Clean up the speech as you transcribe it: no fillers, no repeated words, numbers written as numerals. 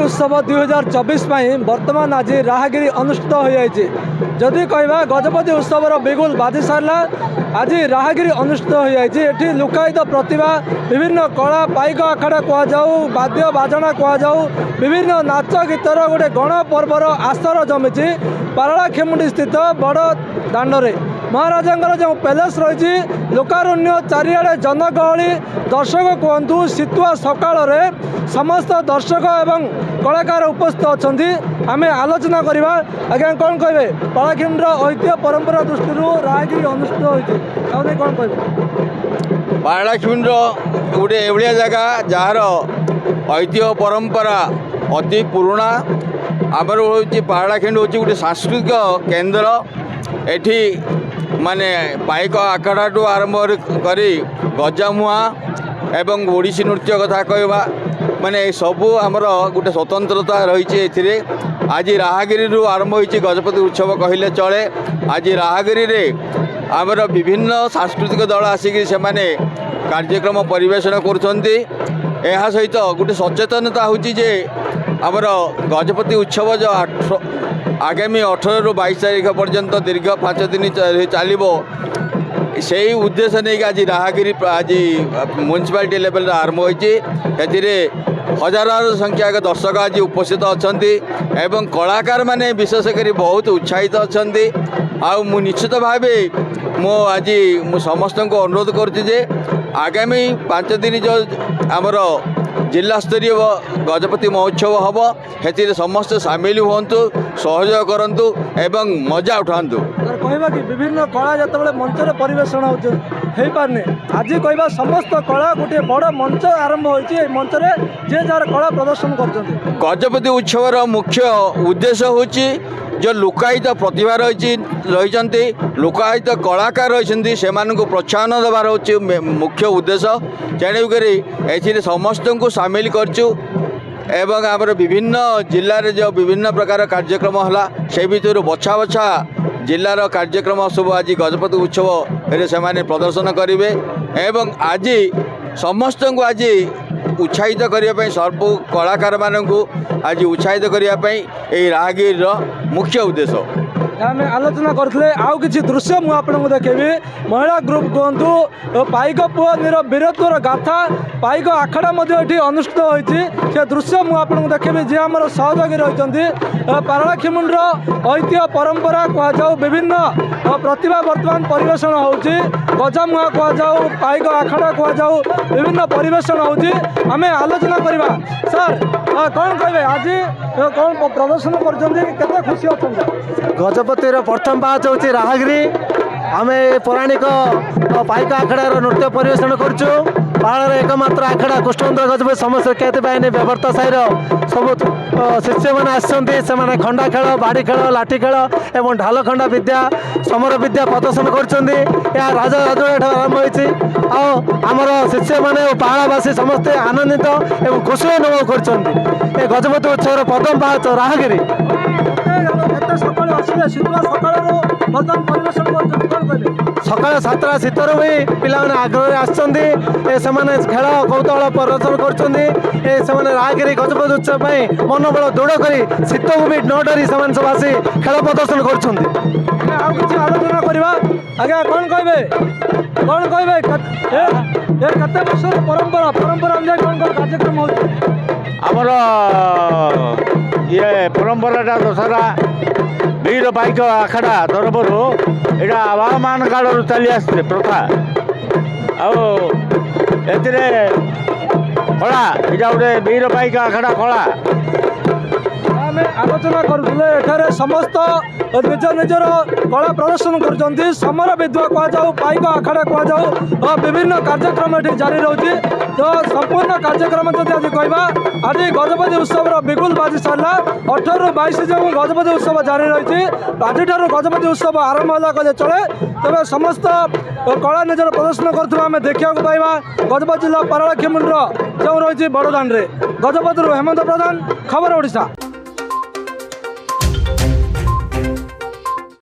उत्सव 2024 बर्तमान आज राहगिरी अनुष्ठित हो जाए। जदि कहवा गजपति उत्सव बिगुल बाजी सारा आज राहगिरी अनुष्ठित हो जाए। लुकायित प्रतिभा विभिन्न कला पाइक आखड़ा कहुँ वाद्य बाजना कहु विभिन्न नाच गीतर गोटे गण पर्वर आस्तर जमी पारलाखेमुंडी स्थित बड़ दाण्डे महाराजा जो पैलेस रही लोकारण्य चारिआडे जनगहली दर्शक कहतु शीतुआ सकाल समस्त दर्शक एवं कलाकार उपस्थित अच्छा। आम आलोचना करवा आज्ञा कौन कहे पारलाखेमुंडीर ऐतिह्य परंपरा दृष्टि राहगिरी अनुष्ठित होती कौन कहे पारलाखेमुंडीर गोटे एभलिया जगह जार ऐतिह्य परंपरा अति पुराणा आमर हूँ पारलाखेमुंडी हूँ गोटे सांस्कृतिक केन्द्र। एठी माने पाइक आखड़ा टू आरंभ करी गजामुआ एवं ओडिसी नृत्य कथा कहवा माने सबू आमर गोटे स्वतंत्रता रही। आज राहगिरी आरंभ होती गजपति उत्सव कहले चले। आज राहगिरी रे आमर विभिन्न सांस्कृतिक दल आसिक से कार्यक्रम परिवेशन करुँच। यह सहित गोटे सचेतनता होची जे आमर गजपति उत्सव जो आगामी 18 ରୁ 22 तारीख पर्यंत दीर्घ 5 दिन चलो से उद्देश्य नहीं आज राहगिरी आज म्युनिसिपालिटी लेवल आरंभ होती। हजार संख्यक दर्शक आज उपस्थित अच्छा एवं कलाकार माने विशेषकर बहुत उत्साहित अच्छा। मु निश्चित भाव मो आज मु समस्त को अनुरोध करुँचे आगामी 5 दिन जो आमर जिला स्तरीय गजपति महोत्सव हम से समस्त सामिल हूँ सहयोग करूँ एवं मजा उठातु। कहवा कि विभिन्न कला जो मंच परिवेशन हो पारने आज कहवा समस्त कला गोटे बड़ मंच आरंभ होती मंच जे जार कला प्रदर्शन कर। गजपति उत्सव मुख्य उद्देश्य हूँ जो लुकायित प्रतिभा रही लुकायित कलाकार रही से प्रोत्साहन देवार हूँ मुख्य उद्देश्य। तेणुक ए समस्त को सामिल करचु एवं आमर विभिन्न जिले जो विभिन्न प्रकार कार्यक्रम है से भर बछा बछा जिलार कार्यक्रम सब आज गजपति उत्सव से प्रदर्शन करेंगे एवं आज समस्त को आज उत्साहित करने सर्व कलाकार मानू आज उत्साहित करने राहगिरी मुख्य उद्देश्य। आम आलोचना करते आउ कि दृश्य मुझे देखेबी महिला ग्रुप कहतु पाइक पुओ वीरत्वर गाथा पाइक आखड़ा ये अनुष्ठित होती से दृश्य मुझे देखेबी जे आम सहयोगी रही पारलाखेमुंडीर ऐतिह्य परंपरा कहु विभिन्न प्रतिभा बर्तमान परिवेशन होती गजामुआ कहु पाइक आखड़ा कहु विभिन्न परिवेशन होती। आम आलोचना करवा सर कौन कहे आज कौन प्रदर्शन कर खुशी अच्छा। गजपतिर प्रथम पाँच हूँ राहगिरी आम पौराणिक पाइक आखड़ार नृत्य परिवेशन करुँ। पाहाड़ एकमात्र आखड़ा कृष्णचंद्र गजपति समस्त ख्याति पाइने व्यवर्ता साहिर सब शिष्य मैंने आसने खंडा खेल बाड़ी खेल लाठी खेल और ढाल खंडा विद्या समर विद्या प्रदर्शन कर राजा राजवाड़ा आरंभ होती आमर शिष्य मैंने पहाड़वासी समस्ते आनंदित और खुशी अनुभव कर गजपति उत्सव प्रथम पाँच राहगिरी सकाल 7टा शीतर भी पिला आग्रह आसने खेल कौतूहल प्रदर्शन कर राहगिरी गजपति उत्सव मनोबल दृढ़ कर शीत को भी न डरी सब आसी खेल प्रदर्शन कर। आलोचना करवा आज्ञा कौन कहे कते वर्ष परंपरा परंपरा अनुसार कौन कौन कार्यक्रम हो आमर ये परंपरा दशहरा वीर पाइक आखड़ा तरफ यहाँ आवामान काल चली आसते प्रथा कला यहाँ गोटे वीर पाइक आखड़ा कला आम आलोचना करुले समस्त निज निजर कला प्रदर्शन कर समर विद्या कहु पाइक आखड़ा कहु विभिन्न कार्यक्रम ये जारी रही। तो संपूर्ण कार्यक्रम जब आज कहवा आज गजपति उत्सव बिगुल बाजी सारा 18 ରୁ 22 जो गजपति उत्सव जारी रही। आज गजपति उत्सव आरंभ है कहले चले। तेज समस्त कला निजर प्रदर्शन करें देखा पाइबा गजपति जिला पारलाखेमुंडीर जो रही बड़दाण्डे गजपति हेमंत प्रधान खबर ओडिशा।